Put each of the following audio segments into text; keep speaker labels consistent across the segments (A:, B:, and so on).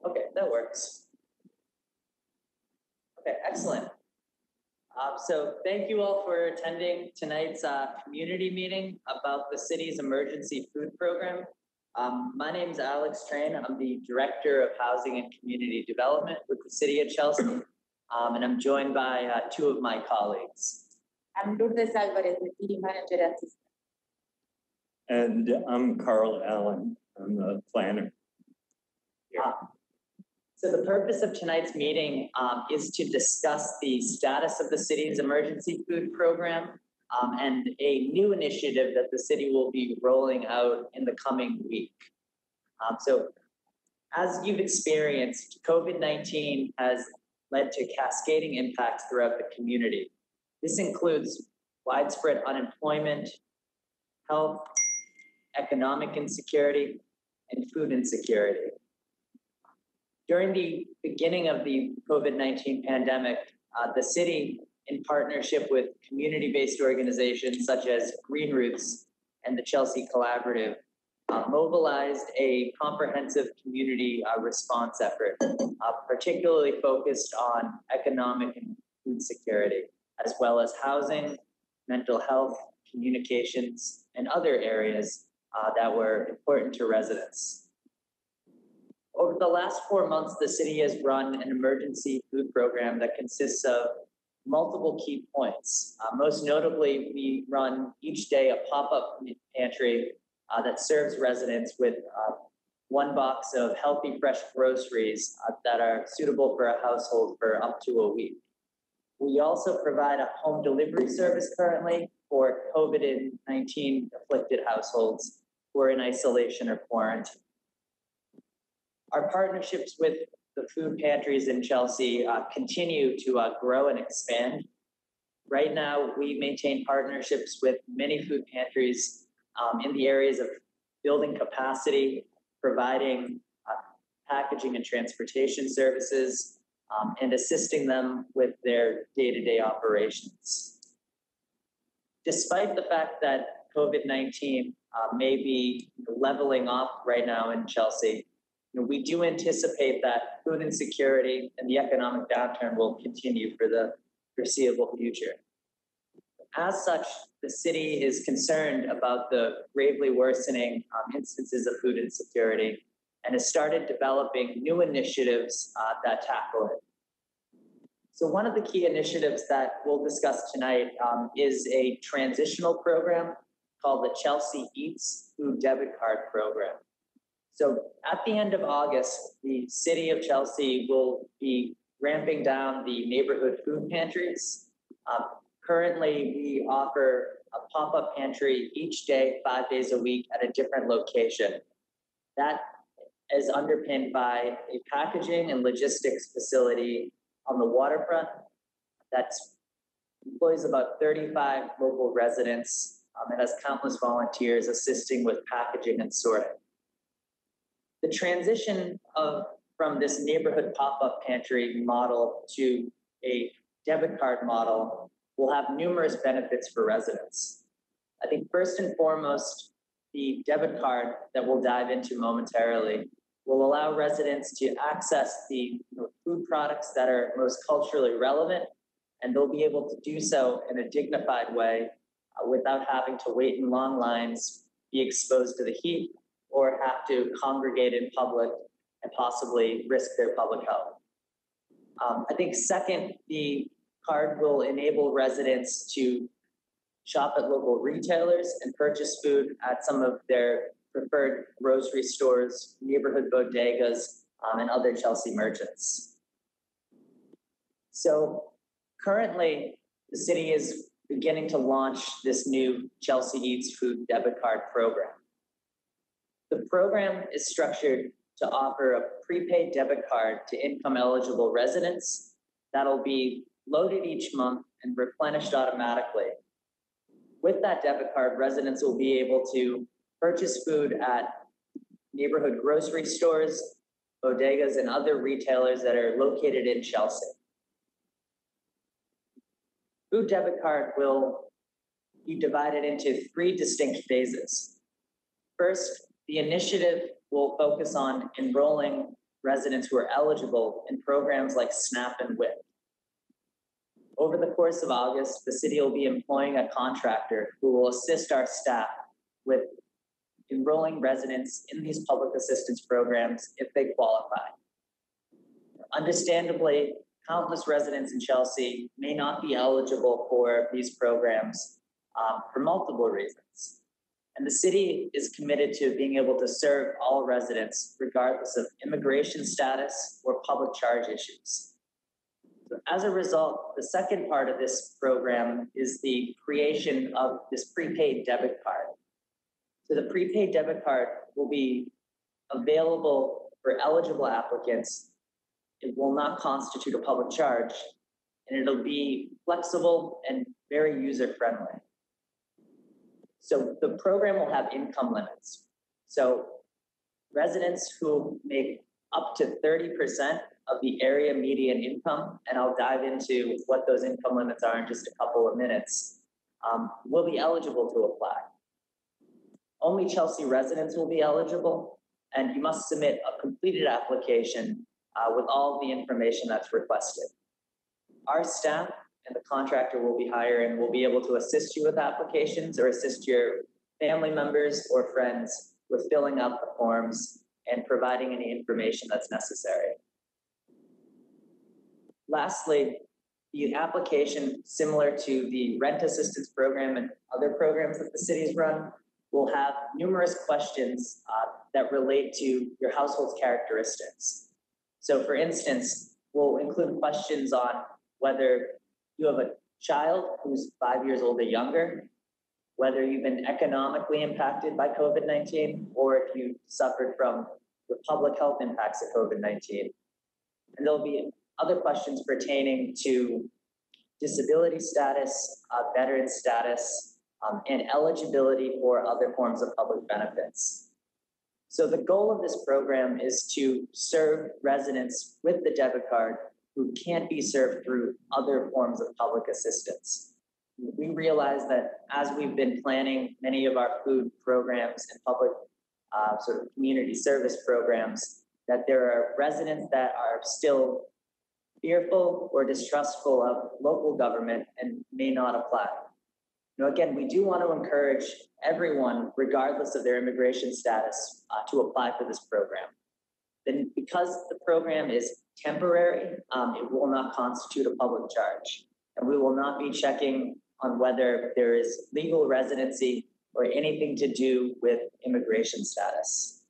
A: Okay, that works. Okay, excellent. So thank you all for attending tonight's community meeting about the city's emergency food program. My name is Alex Train. I'm the Director of Housing and Community Development with the City of Chelsea, and I'm joined by two of my colleagues.
B: I'm Lourdes Alvarez, the City Manager Assistant.
C: And I'm Carl Allen. I'm the planner.
A: So the purpose of tonight's meeting is to discuss the status of the city's emergency food program and a new initiative that the city will be rolling out in the coming week. So as you've experienced, COVID-19 has led to cascading impacts throughout the community. This includes widespread unemployment, health, economic insecurity, and food insecurity. During the beginning of the COVID-19 pandemic, the city, in partnership with community-based organizations such as Green Roots and the Chelsea Collaborative, mobilized a comprehensive community response effort, particularly focused on economic and food security, as well as housing, mental health, communications, and other areas that were important to residents. Over the last 4 months, the city has run an emergency food program that consists of multiple key points. Most notably, we run each day a pop-up pantry that serves residents with 1 box of healthy, fresh groceries that are suitable for a household for up to a week. We also provide a home delivery service currently for COVID-19 afflicted households who are in isolation or quarantine. Our partnerships with the food pantries in Chelsea continue to grow and expand. Right now, we maintain partnerships with many food pantries in the areas of building capacity, providing packaging and transportation services, and assisting them with their day-to-day operations. Despite the fact that COVID-19 may be leveling off right now in Chelsea, we do anticipate that food insecurity and the economic downturn will continue for the foreseeable future. As such, the city is concerned about the gravely worsening instances of food insecurity and has started developing new initiatives that tackle it. So one of the key initiatives that we'll discuss tonight is a transitional program called the Chelsea Eats Food Debit Card Program. So at the end of August, the city of Chelsea will be ramping down the neighborhood food pantries. Currently, we offer a pop-up pantry each day, 5 days a week at a different location. That is underpinned by a packaging and logistics facility on the waterfront that employs about 35 local residents and has countless volunteers assisting with packaging and sorting. The transition from this neighborhood pop-up pantry model to a debit card model will have numerous benefits for residents. I think first and foremost, the debit card that we'll dive into momentarily will allow residents to access the food products that are most culturally relevant, and they'll be able to do so in a dignified way without having to wait in long lines, be exposed to the heat, or have to congregate in public and possibly risk their public health. I think second, the card will enable residents to shop at local retailers and purchase food at some of their preferred grocery stores, neighborhood bodegas, and other Chelsea merchants. So currently, the city is beginning to launch this new Chelsea Eats Food Debit Card program. The program is structured to offer a prepaid debit card to income-eligible residents that'll be loaded each month and replenished automatically. With that debit card, residents will be able to purchase food at neighborhood grocery stores, bodegas, and other retailers that are located in Chelsea. Food debit card will be divided into 3 distinct phases. First, the initiative will focus on enrolling residents who are eligible in programs like SNAP and WIC. Over the course of August, the city will be employing a contractor who will assist our staff with enrolling residents in these public assistance programs if they qualify. Understandably, countless residents in Chelsea may not be eligible for these programs for multiple reasons. And the city is committed to being able to serve all residents regardless of immigration status or public charge issues. So as a result, the second part of this program is the creation of this prepaid debit card. So the prepaid debit card will be available for eligible applicants. It will not constitute a public charge, and it'll be flexible and very user-friendly. So the program will have income limits. So residents who make up to 30% of the area median income, and I'll dive into what those income limits are in just a couple of minutes, will be eligible to apply. Only Chelsea residents will be eligible, and you must submit a completed application with all the information that's requested. Our staff and the contractor will be hired will be able to assist you with applications or assist your family members or friends with filling out the forms and providing any information that's necessary. Lastly, the application, similar to the rent assistance program and other programs that the city's run, will have numerous questions that relate to your household's characteristics. So for instance, we'll include questions on whether you have a child who's 5 years old or younger, whether you've been economically impacted by COVID-19, or if you suffered from the public health impacts of COVID-19. And there'll be other questions pertaining to disability status, veteran status, and eligibility for other forms of public benefits. So the goal of this program is to serve residents with the debit card who can't be served through other forms of public assistance. We realize that as we've been planning many of our food programs and public sort of community service programs, that there are residents that are still fearful or distrustful of local government and may not apply. Again, we do want to encourage everyone, regardless of their immigration status, to apply for this program. Then because the program is temporary, it will not constitute a public charge. And we will not be checking on whether there is legal residency or anything to do with immigration status.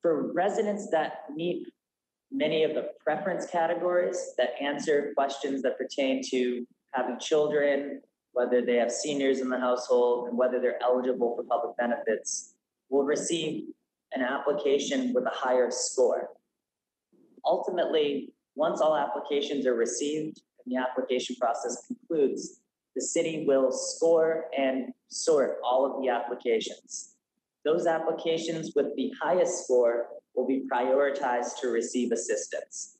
A: For residents that meet many of the preference categories that answer questions that pertain to having children, whether they have seniors in the household, and whether they're eligible for public benefits, will receive an application with a higher score. Ultimately, once all applications are received and the application process concludes, the city will score and sort all of the applications. Those applications with the highest score will be prioritized to receive assistance.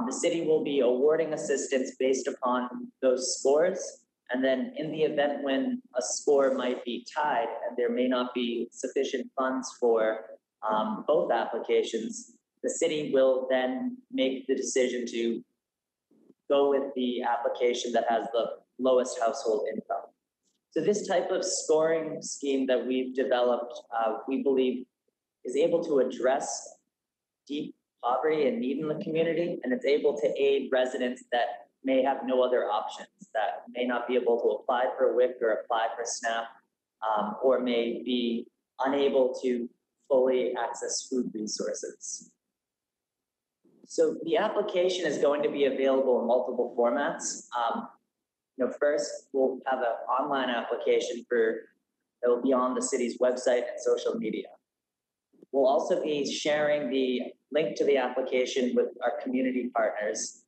A: The city will be awarding assistance based upon those scores. And then in the event when a score might be tied and there may not be sufficient funds for both applications, the city will then make the decision to go with the application that has the lowest household income. So this type of scoring scheme that we've developed, we believe is able to address deep poverty and need in the community, and it's able to aid residents that may have no other options, that may not be able to apply for WIC or apply for SNAP, or may be unable to fully access food resources. So the application is going to be available in multiple formats. First, we'll have an online application that will be on the city's website and social media. We'll also be sharing the link to the application with our community partners.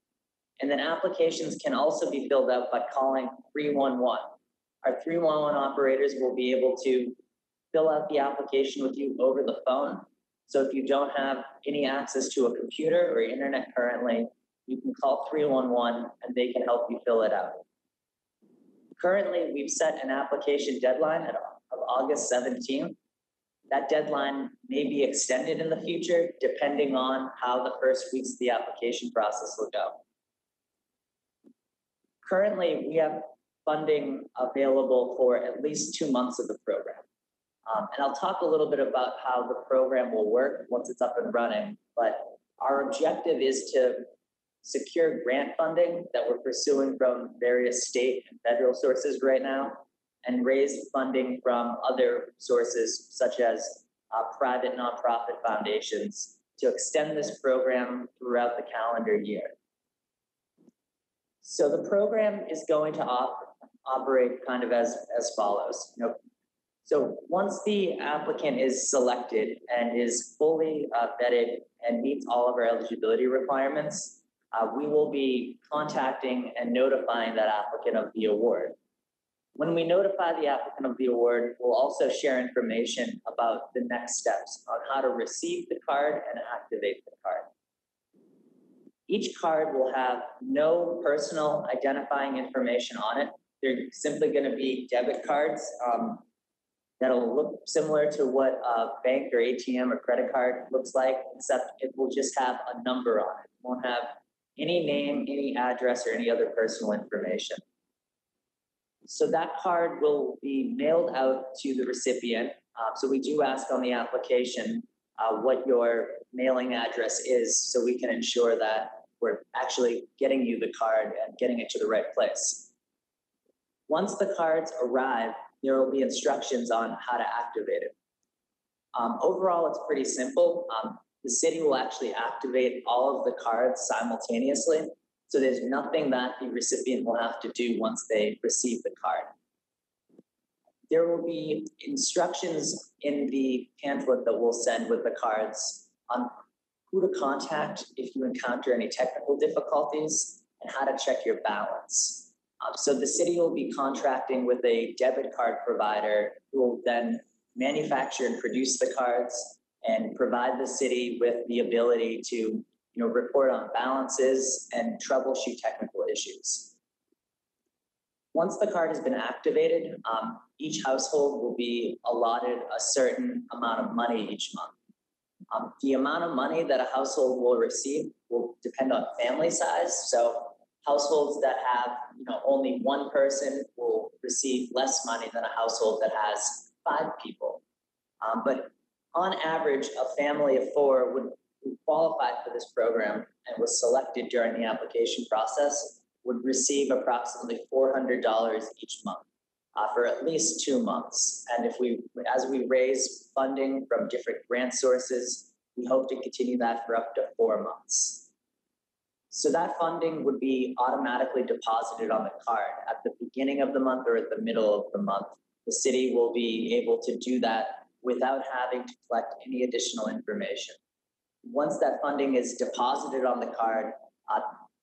A: And then applications can also be filled out by calling 311. Our 311 operators will be able to fill out the application with you over the phone. So if you don't have any access to a computer or internet currently, you can call 311 and they can help you fill it out. Currently, we've set an application deadline of August 17th. That deadline may be extended in the future, depending on how the first weeks of the application process will go. Currently, we have funding available for at least 2 months of the program. And I'll talk a little bit about how the program will work once it's up and running, but our objective is to secure grant funding that we're pursuing from various state and federal sources right now, and raise funding from other sources such as private nonprofit foundations to extend this program throughout the calendar year. So the program is going to operate kind of as follows. So once the applicant is selected and is fully vetted and meets all of our eligibility requirements, we will be contacting and notifying that applicant of the award. When we notify the applicant of the award, we'll also share information about the next steps on how to receive the card and activate the card. Each card will have no personal identifying information on it. They're simply going to be debit cards that'll look similar to what a bank or ATM or credit card looks like, except it will just have a number on it. It won't have any name, any address, or any other personal information. So that card will be mailed out to the recipient. So we do ask on the application what your mailing address is, so we can ensure that we're actually getting you the card and getting it to the right place. Once the cards arrive, there will be instructions on how to activate it. Overall, it's pretty simple. The city will actually activate all of the cards simultaneously. So there's nothing that the recipient will have to do once they receive the card. There will be instructions in the pamphlet that we'll send with the cards on who to contact if you encounter any technical difficulties and how to check your balance. So the city will be contracting with a debit card provider who will then manufacture and produce the cards and provide the city with the ability to report on balances and troubleshoot technical issues. Once the card has been activated, each household will be allotted a certain amount of money each month. The amount of money that a household will receive will depend on family size. So households that have only one person will receive less money than a household that has 5 people. But on average, a family of 4 who qualified for this program and was selected during the application process would receive approximately $400 each month for at least 2 months. And as we raise funding from different grant sources, we hope to continue that for up to 4 months. So that funding would be automatically deposited on the card at the beginning of the month or at the middle of the month. The city will be able to do that without having to collect any additional information. Once that funding is deposited on the card,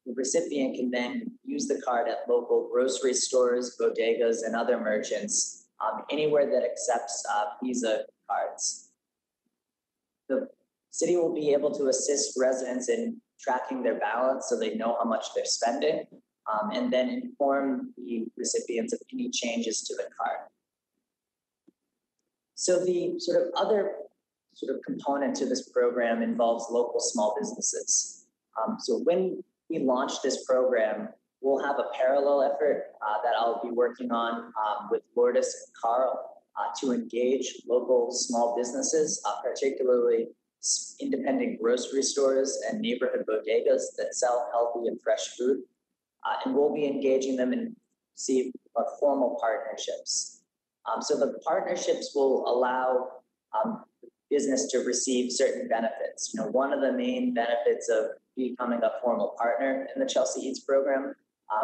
A: the recipient can then use the card at local grocery stores, bodegas, and other merchants, anywhere that accepts Visa cards. The city will be able to assist residents in tracking their balance so they know how much they're spending, and then inform the recipients of any changes to the card. So the other component to this program involves local small businesses. So when we launch this program, we'll have a parallel effort that I'll be working on with Lourdes and Carl to engage local small businesses, particularly independent grocery stores and neighborhood bodegas that sell healthy and fresh food. And we'll be engaging them in formal partnerships. So the partnerships will allow business to receive certain benefits. One of the main benefits of becoming a formal partner in the Chelsea Eats program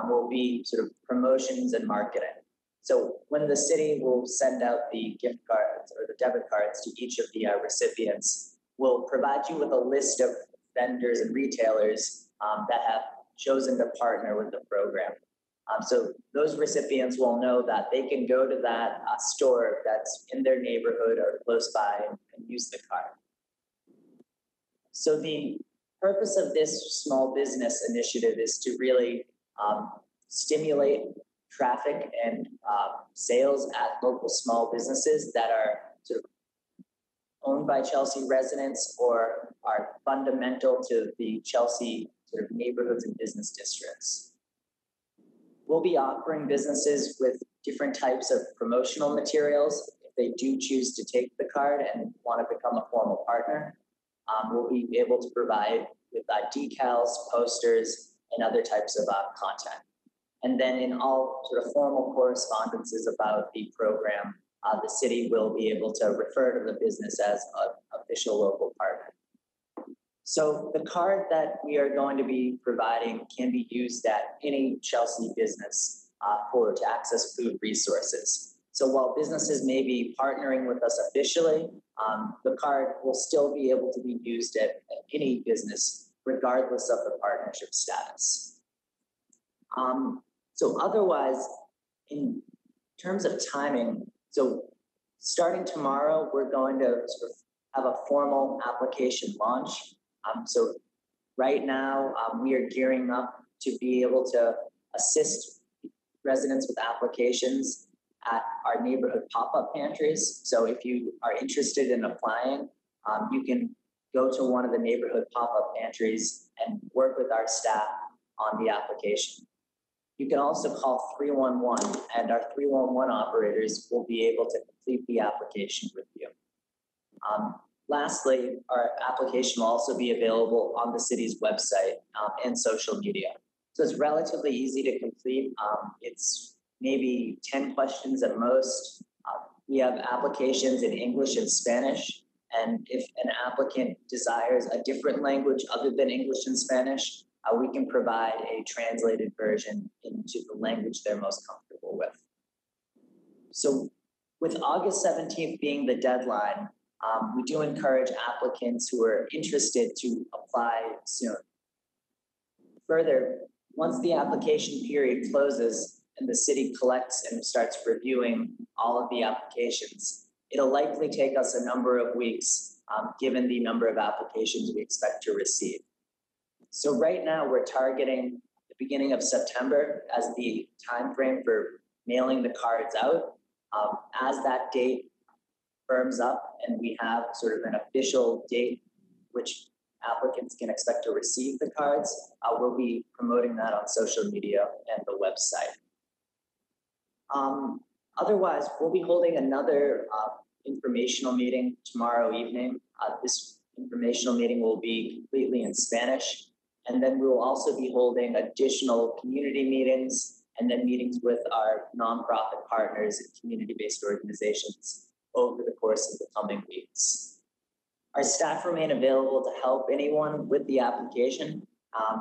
A: will be promotions and marketing. So when the city will send out the gift cards or the debit cards to each of the recipients, we'll provide you with a list of vendors and retailers that have chosen to partner with the program. So those recipients will know that they can go to that store that's in their neighborhood or close by and use the card. So the purpose of this small business initiative is to really stimulate traffic and sales at local small businesses that are owned by Chelsea residents or are fundamental to the Chelsea sort of neighborhoods and business districts. We'll be offering businesses with different types of promotional materials if they do choose to take the card and want to become a formal partner. We'll be able to provide with decals, posters, and other types of content. And then in all sort of formal correspondences about the program, the city will be able to refer to the business as an official local partner. So the card that we are going to be providing can be used at any Chelsea business to access food resources. So while businesses may be partnering with us officially, the card will still be able to be used at any business, regardless of the partnership status. So otherwise, in terms of timing, so starting tomorrow, we're going to sort of have a formal application launch. So right now, we are gearing up to be able to assist residents with applications at our neighborhood pop-up pantries. So if you are interested in applying, you can go to one of the neighborhood pop-up pantries and work with our staff on the application. You can also call 311, and our 311 operators will be able to complete the application with you. Lastly, our application will also be available on the city's website and social media. So it's relatively easy to complete. It's maybe 10 questions at most. We have applications in English and Spanish. And if an applicant desires a different language other than English and Spanish, we can provide a translated version into the language they're most comfortable with. So with August 17th being the deadline, we do encourage applicants who are interested to apply soon. Further, once the application period closes and the city collects and starts reviewing all of the applications, it'll likely take us a number of weeks, given the number of applications we expect to receive. So right now we're targeting the beginning of September as the time frame for mailing the cards out. As that date firms up and we have sort of an official date which applicants can expect to receive the cards, we'll be promoting that on social media and the website. Otherwise, we'll be holding another informational meeting tomorrow evening. This informational meeting will be completely in Spanish. And then we will also be holding additional community meetings and then meetings with our nonprofit partners and community-based organizations over the course of the coming weeks. Our staff remain available to help anyone with the application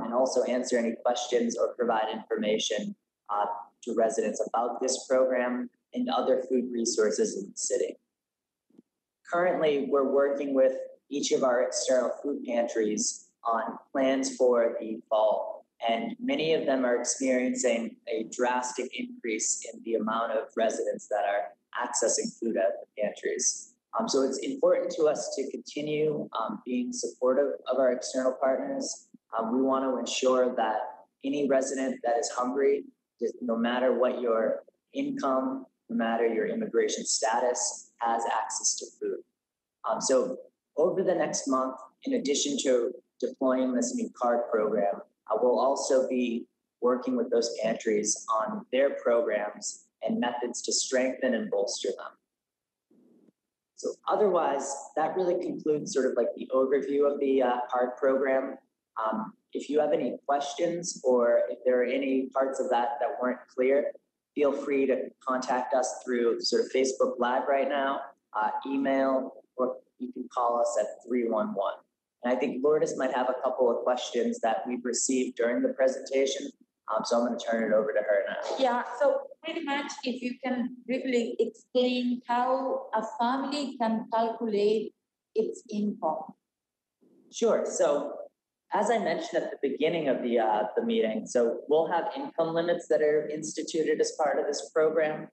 A: and also answer any questions or provide information to residents about this program and other food resources in the city. Currently, we're working with each of our external food pantries on plans for the fall, and many of them are experiencing a drastic increase in the amount of residents that are accessing food at the pantries. So it's important to us to continue being supportive of our external partners. We want to ensure that any resident that is hungry, no matter what your income, no matter your immigration status, has access to food. So over the next month, in addition to deploying this new card program, we'll also be working with those pantries on their programs and methods to strengthen and bolster them. So otherwise, that really concludes sort of like the overview of the card program. If you have any questions or if there are any parts of that that weren't clear, feel free to contact us through sort of Facebook Live right now, email, or you can call us at 311. And I think Lourdes might have a couple of questions that we've received during the presentation. So I'm going to turn it over to her now.
B: Yeah, so pretty much if you can briefly explain how a family can calculate its income.
A: Sure. So as I mentioned at the beginning of the meeting, so we'll have income limits that are instituted as part of this program.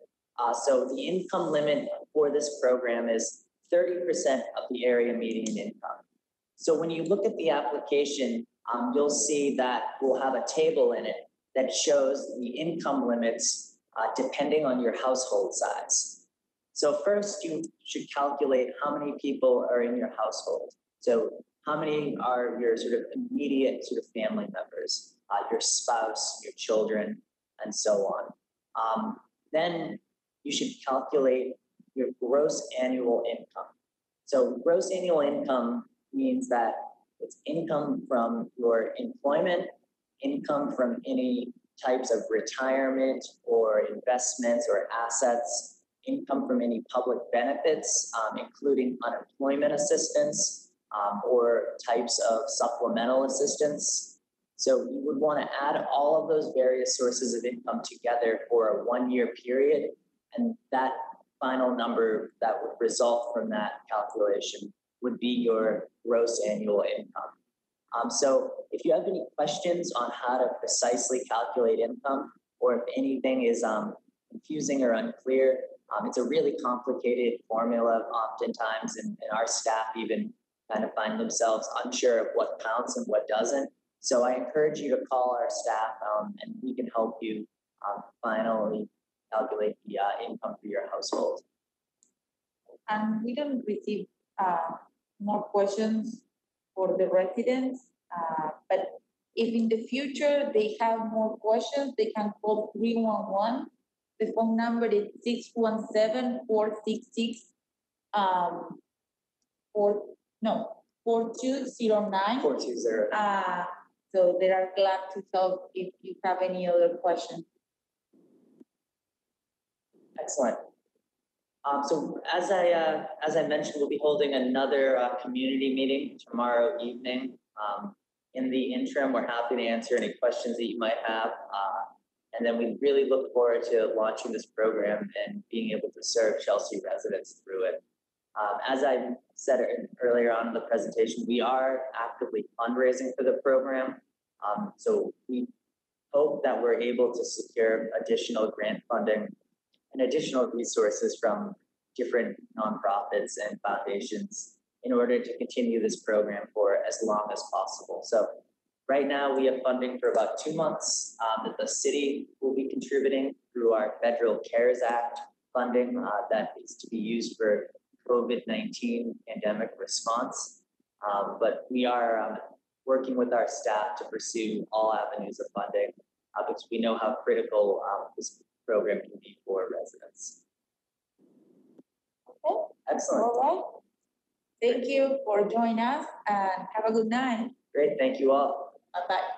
A: So the income limit for this program is 30% of the area median income. So when you look at the application, you'll see that we'll have a table in it that shows the income limits depending on your household size. So first, you should calculate how many people are in your household. So how many are your sort of immediate sort of family members, your spouse, your children, and so on. Then you should calculate your gross annual income. So gross annual income means that it's income from your employment, income from any types of retirement or investments or assets, income from any public benefits, including unemployment assistance or types of supplemental assistance. So you would want to add all of those various sources of income together for a 1-year period, and that final number that would result from that calculation would be your gross annual income. So if you have any questions on how to precisely calculate income, or if anything is confusing or unclear, it's a really complicated formula oftentimes, and our staff even kind of find themselves unsure of what counts and what doesn't. So I encourage you to call our staff and we can help you finally calculate the income for your household.
B: And we don't receive more questions for the residents, but if in the future they have more questions, they can call 311. The phone number is 617-466 4209.
A: 420.
B: So they are glad to help if you have any other questions.
A: Excellent. So as I mentioned, we'll be holding another community meeting tomorrow evening. In the interim, we're happy to answer any questions that you might have. And then we really look forward to launching this program and being able to serve Chelsea residents through it. As I said earlier on in the presentation, we are actively fundraising for the program. So we hope that we're able to secure additional grant funding and additional resources from different nonprofits and foundations in order to continue this program for as long as possible. So right now we have funding for about 2 months that the city will be contributing through our Federal CARES Act funding that is to be used for COVID-19 pandemic response. But we are working with our staff to pursue all avenues of funding because we know how critical this program can be for residents.
B: Okay.
A: Excellent.
B: All right. Thank you for joining us and have a good night.
A: Great. Thank you all.
B: Bye-bye.